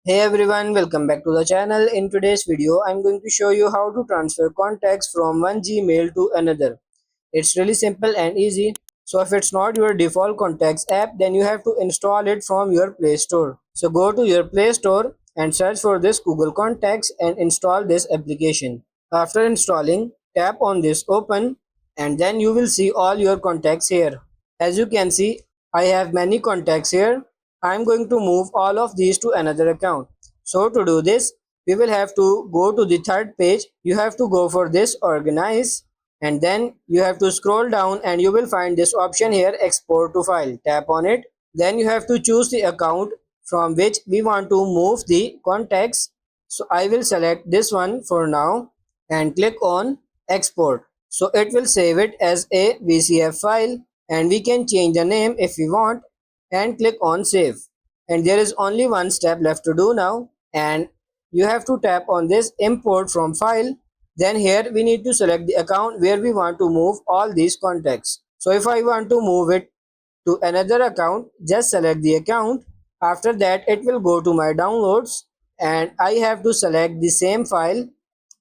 Hey everyone, welcome back to the channel. In today's video, I'm going to show you how to transfer contacts from one Gmail to another. It's really simple and easy. So if it's not your default contacts app, then you have to install it from your Play Store. So go to your Play Store and search for this Google Contacts and install this application. After installing, tap on this open and then you will see all your contacts here. As you can see, I have many contacts here. I'm going to move all of these to another account. So to do this, we will have to go to the third page. You have to go for this organize and then you have to scroll down and you will find this option here, export to file. Tap on it. Then you have to choose the account from which we want to move the contacts. So I will select this one for now and click on export. So it will save it as a VCF file and we can change the name if we want and click on save. And there is only one step left to do now, and you have to tap on this import from file. Then here we need to select the account where we want to move all these contacts. So if I want to move it to another account, just select the account. After that it will go to my downloads and I have to select the same file,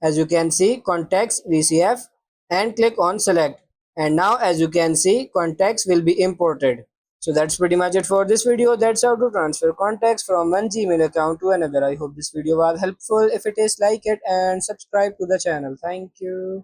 as you can see contacts VCF, and click on select. And now as you can see contacts will be imported. So that's pretty much it for this video. That's how to transfer contacts from one Gmail account to another. I hope this video was helpful. If it is, like it and subscribe to the channel. Thank you.